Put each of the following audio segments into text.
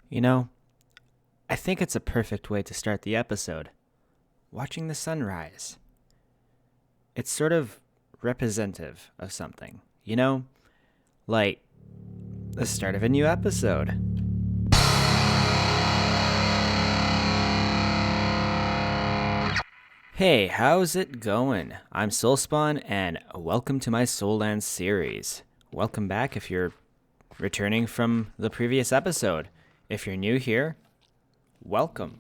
You know, I think it's a perfect way to start the episode. Watching the sunrise. It's sort of representative of something, like the start of a new episode. Hey, how's it going? I'm Solespawn, and welcome to my Solelands series. Welcome back if you're returning from the previous episode. If you're new here, welcome.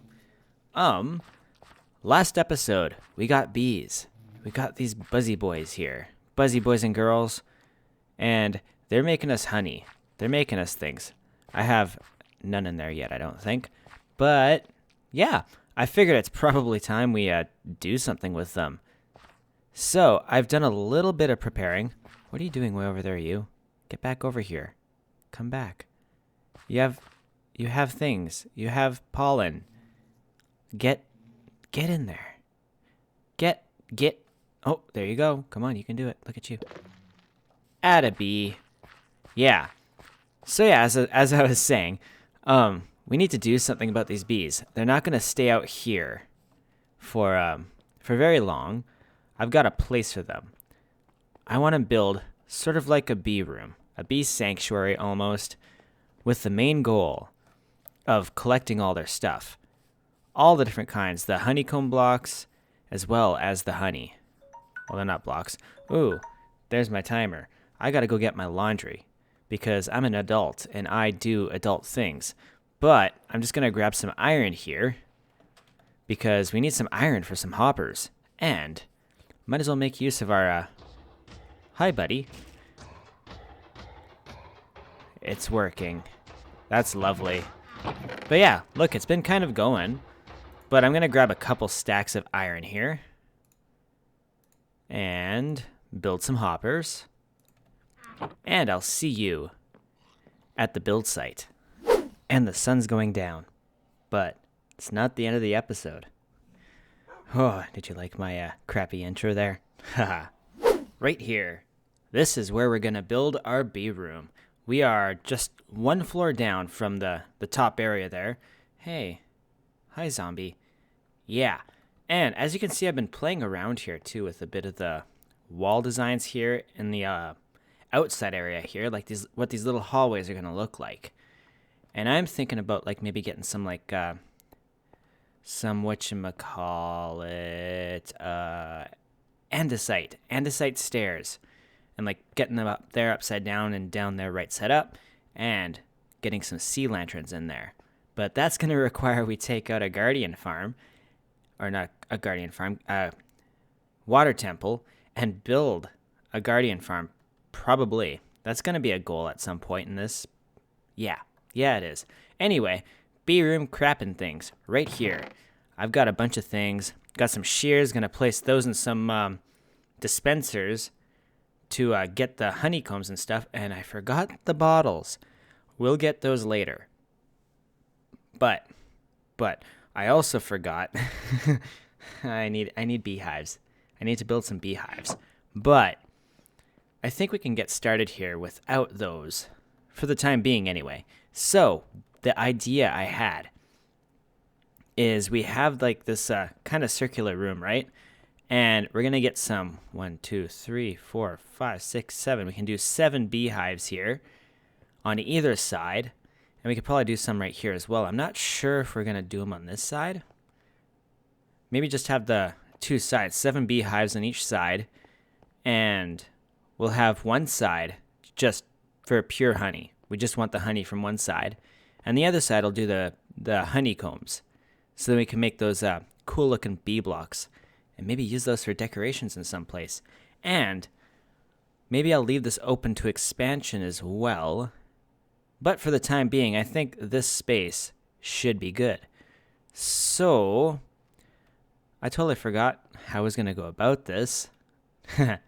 Last episode, we got bees. We got these buzzy boys here. Buzzy boys and girls. And they're making us honey. They're making us things. I have none in there yet, I don't think. But, yeah, I figured it's probably time we do something with them. So, I've done a little bit of preparing. What are you doing way over there, you? Get back over here. Come back. You have things. You have pollen. Get in there. Get. Oh, there you go. Come on, you can do it. Look at you. Atta bee. Yeah. So yeah, as I was saying, we need to do something about these bees. They're not going to stay out here for very long. I've got a place for them. I want to build sort of like a bee room, a bee sanctuary almost, with the main goal of collecting all their stuff. All the different kinds, the honeycomb blocks, as well as the honey. Well, they're not blocks. Ooh, there's my timer. I gotta go get my laundry, because I'm an adult, and I do adult things. But I'm just gonna grab some iron here, because we need some iron for some hoppers. And might as well make use of our, Hi, buddy. It's working. That's lovely. But yeah, look, it's been kind of going. But I'm going to grab a couple stacks of iron here. And build some hoppers. And I'll see you at the build site. And the sun's going down. But it's not the end of the episode. Oh, did you like my crappy intro there? Haha. Right here. This is where we're going to build our bee room. We are just one floor down from the top area there. Hey. Hi, zombie. Yeah. And as you can see, I've been playing around here, too, with a bit of the wall designs here in the outside area here, like what these little hallways are going to look like. And I'm thinking about, like, maybe getting some, like, some whatchamacallit, andesite stairs. And, like, getting them up there upside down and down there right side up. And getting some sea lanterns in there. But that's going to require we take out a guardian farm, or not a guardian farm, water temple, and build a guardian farm, probably. That's going to be a goal at some point in this. Yeah, it is. Anyway, bee room crapping things right here. I've got a bunch of things. Got some shears, going to place those in some dispensers to get the honeycombs and stuff. And I forgot the bottles. We'll get those later. But I also forgot I need beehives. I need to build some beehives. But I think we can get started here without those, for the time being anyway. So the idea I had is we have like this kind of circular room, right? And we're gonna get some 1, 2, 3, 4, 5, 6, 7. We can do 7 beehives here on either side. And we could probably do some right here as well. I'm not sure if we're going to do them on this side. Maybe just have the 2 sides, 7 beehives on each side. And we'll have one side just for pure honey. We just want the honey from one side. And the other side will do the honeycombs. So then we can make those cool looking bee blocks. And maybe use those for decorations in some place. And maybe I'll leave this open to expansion as well. But for the time being, I think this space should be good. So, I totally forgot how I was going to go about this. I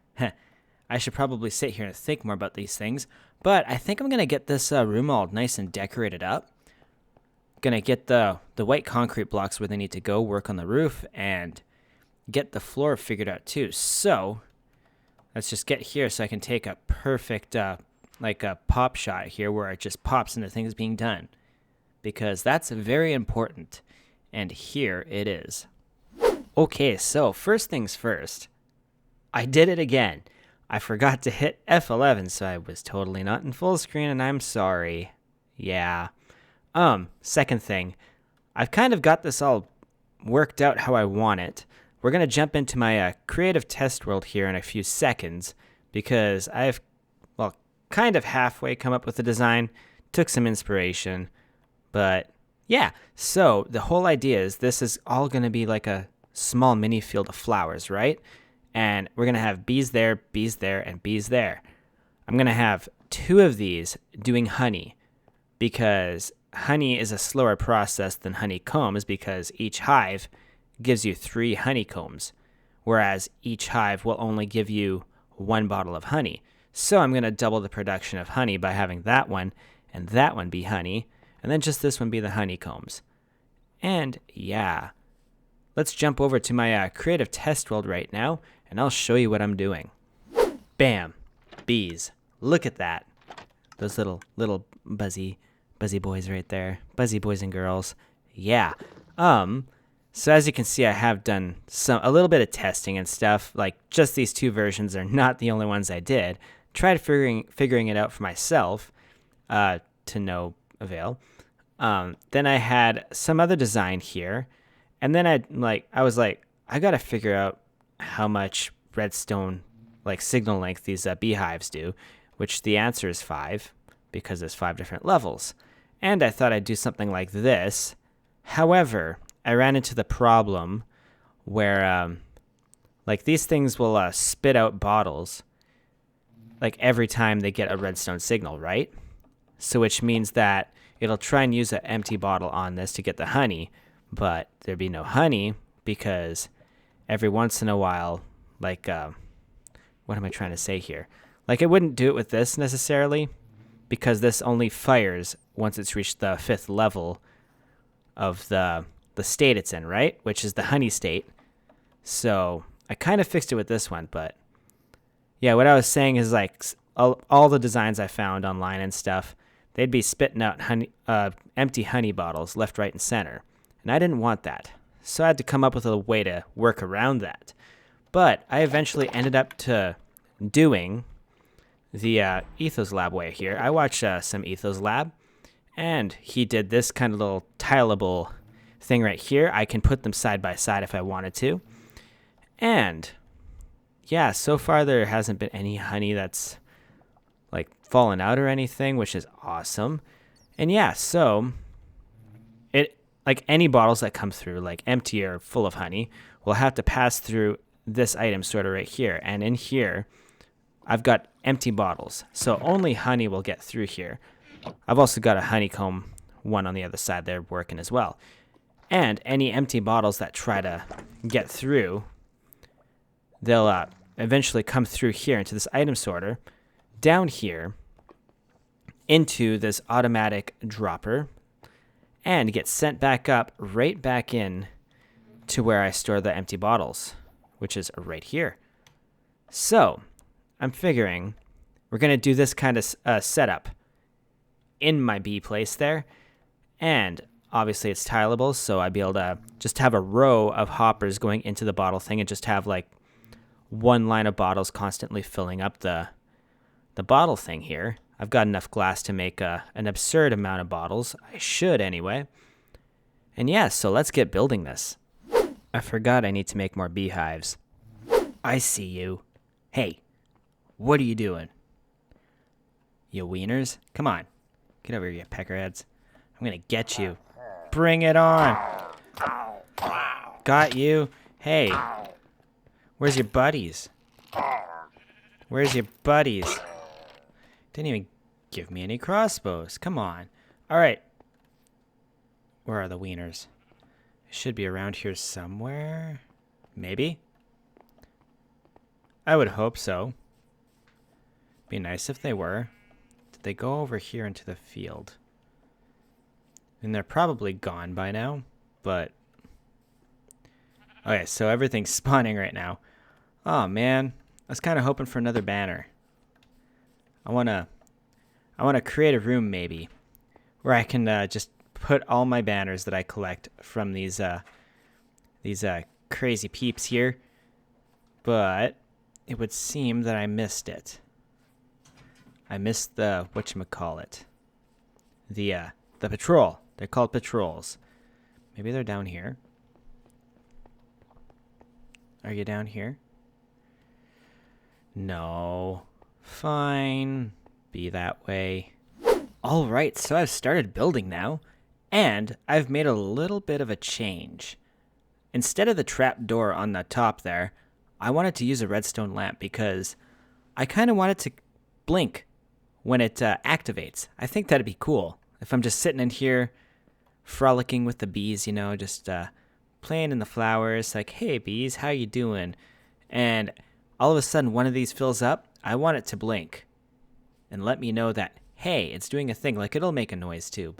should probably sit here and think more about these things. But I think I'm going to get this room all nice and decorated up. Going to get the white concrete blocks where they need to go, work on the roof, and get the floor figured out too. So, let's just get here so I can take a perfect like a pop shot here where it just pops into things being done. because that's very important. And here it is. Okay, so first things first. I did it again. I forgot to hit F11, so I was totally not in full screen, and I'm sorry. Yeah. Second thing. I've kind of got this all worked out how I want it. We're going to jump into my creative test world here in a few seconds, because I've, well, kind of halfway come up with the design, took some inspiration, but yeah. So the whole idea is this is all going to be like a small mini field of flowers, right? And we're going to have bees there, and bees there. I'm going to have 2 of these doing honey, because honey is a slower process than honeycombs, because each hive gives you 3 honeycombs, whereas each hive will only give you 1 bottle of honey. So I'm going to double the production of honey by having that one and that one be honey, and then just this one be the honeycombs. And yeah, let's jump over to my creative test world right now, and I'll show you what I'm doing. Bam! Bees. Look at that. Those little buzzy boys right there. Buzzy boys and girls. Yeah. So as you can see, I have done a little bit of testing and stuff. Like, just these 2 versions are not the only ones I did. Tried figuring it out for myself, to no avail. Then I had some other design here, and then I was like, I gotta figure out how much redstone signal length these beehives do, which the answer is 5, because there's 5 different levels. And I thought I'd do something like this. However, I ran into the problem where these things will spit out bottles every time they get a redstone signal, right? So which means that it'll try and use an empty bottle on this to get the honey, but there'd be no honey because every once in a while, what am I trying to say here? It wouldn't do it with this necessarily, because this only fires once it's reached the 5th level of the state it's in, right? Which is the honey state. So I kind of fixed it with this one, but yeah, what I was saying is all the designs I found online and stuff, they'd be spitting out empty honey bottles left, right, and center. And I didn't want that. So I had to come up with a way to work around that. But I eventually ended up to doing the Ethos Lab way here. I watched some Ethos Lab, and he did this kind of little tileable thing right here. I can put them side by side if I wanted to. And yeah, so far there hasn't been any honey that's fallen out or anything, which is awesome. And yeah, so it any bottles that come through, empty or full of honey, will have to pass through this item sorter right here. And in here, I've got empty bottles, so only honey will get through here. I've also got a honeycomb one on the other side there working as well. And any empty bottles that try to get through, they'll eventually come through here into this item sorter, down here into this automatic dropper, and get sent back up right back in to where I store the empty bottles, which is right here. So I'm figuring we're going to do this kind of setup in my bee place there, and obviously it's tileable, so I'd be able to just have a row of hoppers going into the bottle thing and just have one line of bottles constantly filling up the bottle thing here. I've got enough glass to make an absurd amount of bottles. I should anyway. And yeah, so let's get building this. I forgot I need to make more beehives. I see you. Hey, what are you doing? You wieners? Come on. Get over here, you peckerheads. I'm gonna get you. Bring it on. Got you. Hey, where's your buddies? Where's your buddies? Didn't even give me any crossbows. Come on. All right. Where are the wieners? They should be around here somewhere. Maybe? I would hope so. Be nice if they were. Did they go over here into the field? And they're probably gone by now, but... Okay, so everything's spawning right now. Oh, man. I was kind of hoping for another banner. I want to create a room, maybe, where I can just put all my banners that I collect from these crazy peeps here, but it would seem that I missed it. I missed the whatchamacallit. The patrol. They're called patrols. Maybe they're down here. Are you down here? No. Fine. Be that way. Alright, so I've started building now, and I've made a little bit of a change. Instead of the trap door on the top there, I wanted to use a redstone lamp because I kind of wanted to blink when it activates. I think that'd be cool. If I'm just sitting in here frolicking with the bees, you know, just playing in the flowers, like, hey bees, how you doing? And all of a sudden one of these fills up, I want it to blink and let me know that, hey, it's doing a thing. Like, it'll make a noise too,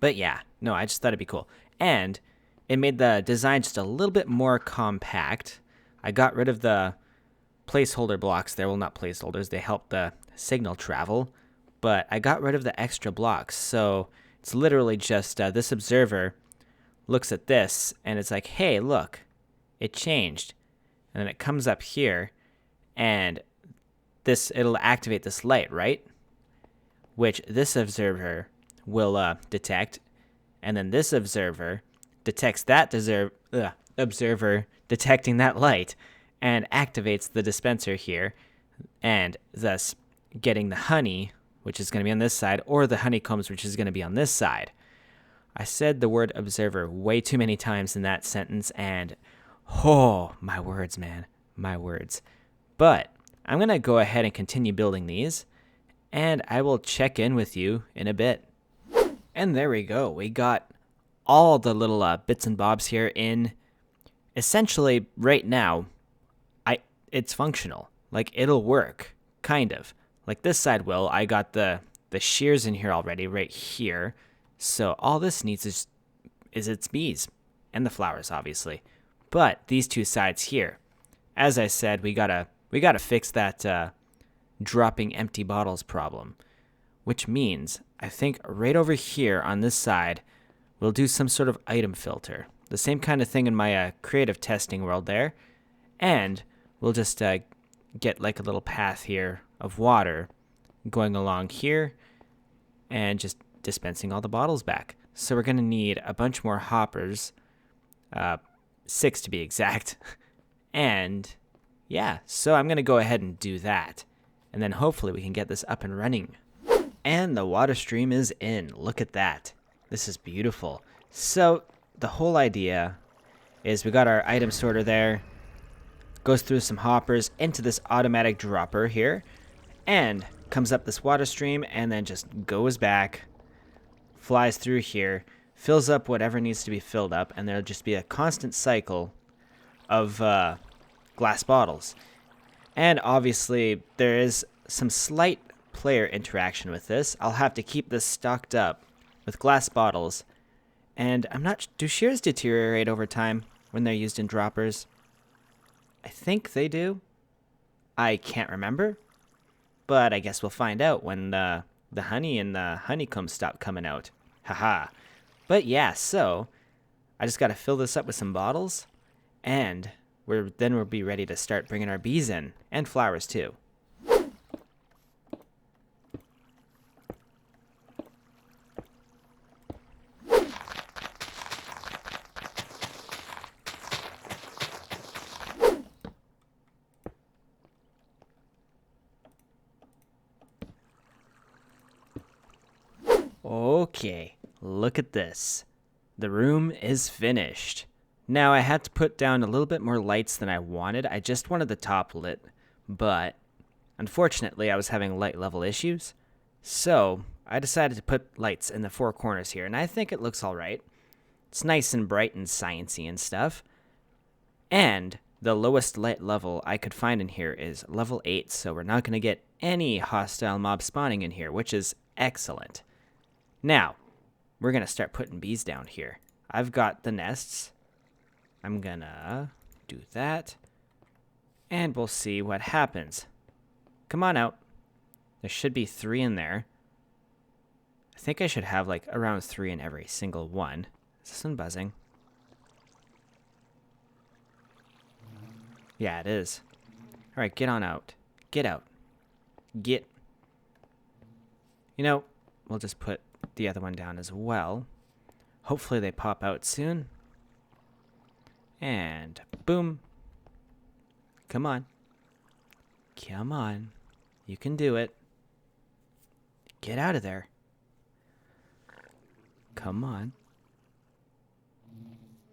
but yeah, no, I just thought it'd be cool. And it made the design just a little bit more compact. I got rid of the placeholder blocks there. Well, not placeholders. They help the signal travel. But I got rid of the extra blocks. So it's literally just this observer looks at this, and it's like, hey, look, it changed. And then it comes up here, and it'll activate this light, right? Which this observer will detect. And then this observer detects that observer detecting that light and activates the dispenser here, and thus getting the honey, which is going to be on this side, or the honeycombs, which is going to be on this side. I said the word observer way too many times in that sentence, and oh, my words, man, my words. But I'm going to go ahead and continue building these, and I will check in with you in a bit. And there we go. We got all the little bits and bobs here in. Essentially, right now, it's functional. Like, it'll work, kind of. Like, this side will. I got the shears in here already, right here. So all this needs is its bees and the flowers, obviously. But these two sides here, as I said, we gotta fix that dropping empty bottles problem, which means I think right over here on this side, we'll do some sort of item filter. The same kind of thing in my creative testing world there. And we'll just get like a little path here of water going along here and just dispensing all the bottles back. So we're going to need a bunch more hoppers, 6 to be exact. And yeah, so I'm going to go ahead and do that. And then hopefully we can get this up and running. And the water stream is in. Look at that. This is beautiful. So the whole idea is we got our item sorter there, goes through some hoppers into this automatic dropper here, and comes up this water stream and then just goes back, flies through here, fills up whatever needs to be filled up, and there'll just be a constant cycle of glass bottles. And obviously there is some slight player interaction with this. I'll have to keep this stocked up with glass bottles. And I'm not... Do shears deteriorate over time when they're used in droppers? I think they do. I can't remember. But I guess we'll find out when the honey and the honeycomb stop coming out. Haha. But yeah, so I just got to fill this up with some bottles. And we'll be ready to start bringing our bees in. And flowers too. Okay, look at this. The room is finished. Now, I had to put down a little bit more lights than I wanted. I just wanted the top lit, but unfortunately, I was having light level issues. So, I decided to put lights in the 4 corners here, and I think it looks all right. It's nice and bright and sciencey and stuff. And the lowest light level I could find in here is level 8, so we're not going to get any hostile mob spawning in here, which is excellent. Now, we're going to start putting bees down here. I've got the nests. I'm going to do that. And we'll see what happens. Come on out. There should be 3 in there. I think I should have like around 3 in every single one. Is this one buzzing? Yeah, it is. All right, get on out. Get out. Get. You know, we'll just put the other one down as well. Hopefully they pop out soon. And boom. Come on. Come on. You can do it. Get out of there. Come on.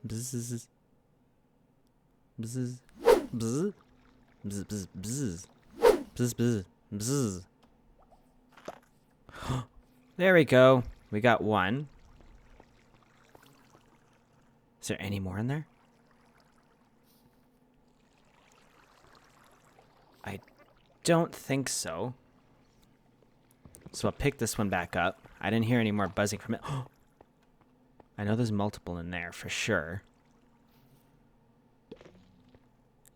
Bzzz. Bzzz. Bzzz. Bzzz. Bzzz. Bzzz. Bzzz. Bzzz. Bzzz. There we go. We got one. Is there any more in there? I don't think so. So I'll pick this one back up. I didn't hear any more buzzing from it. I know there's multiple in there for sure.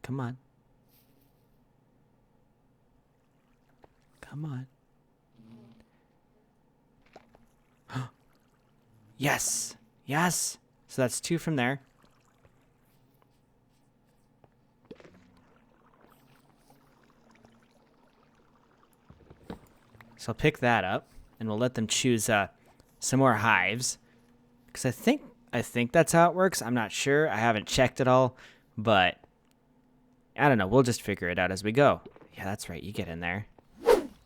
Come on. Come on. Yes. Yes. So that's 2 from there. So I'll pick that up, and we'll let them choose some more hives. Because I think that's how it works. I'm not sure. I haven't checked it all, but I don't know. We'll just figure it out as we go. Yeah, that's right. You get in there.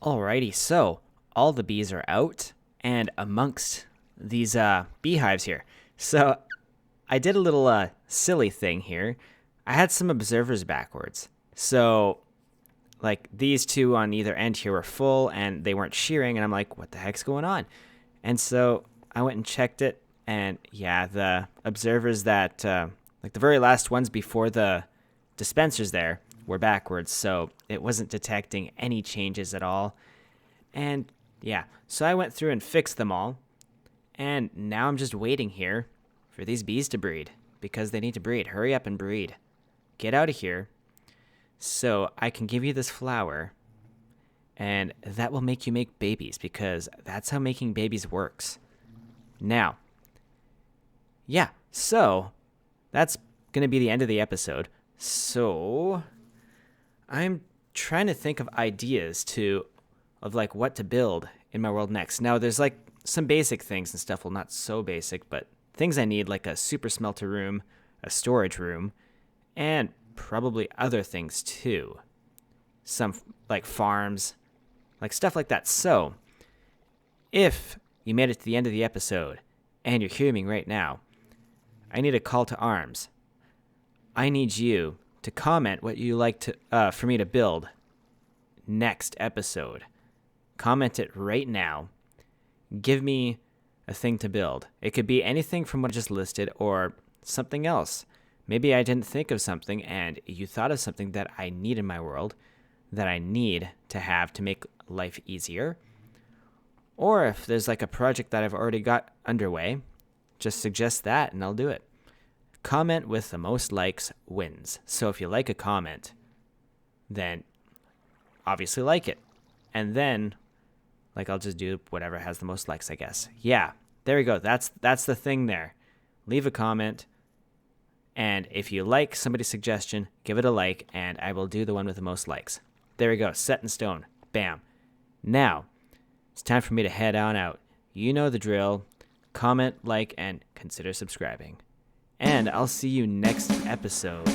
Alrighty, so all the bees are out, and amongst these beehives here. So I did a little silly thing here. I had some observers backwards. So like these 2 on either end here were full and they weren't shearing, and I'm like, what the heck's going on? And so I went and checked it, and yeah, the observers that like the very last ones before the dispensers there were backwards, so it wasn't detecting any changes at all. And yeah, so I went through and fixed them all, and now I'm just waiting here for these bees to breed, because they need to breed. Hurry up and breed. Get out of here. So I can give you this flower, and that will make you make babies, because that's how making babies works. Now, yeah, so that's going to be the end of the episode. So I'm trying to think of ideas of like what to build in my world next. Now, there's like some basic things and stuff. Well, not so basic, but things I need, like a super smelter room, a storage room, and probably other things too. Some like farms, like stuff like that. So if you made it to the end of the episode and you're hearing me right now, I need a call to arms. I need you to comment what you like to for me to build next episode. Comment it right now. Give me a thing to build. It could be anything from what I just listed or something else. Maybe I didn't think of something and you thought of something that I need in my world, that I need to have to make life easier. Or if there's like a project that I've already got underway, just suggest that and I'll do it. Comment with the most likes wins. So if you like a comment, then obviously like it. And then like I'll just do whatever has the most likes, I guess. Yeah, there we go. That's the thing there. Leave a comment. And if you like somebody's suggestion, give it a like, and I will do the one with the most likes. There we go. Set in stone. Bam. Now, it's time for me to head on out. You know the drill. Comment, like, and consider subscribing. And I'll see you next episode.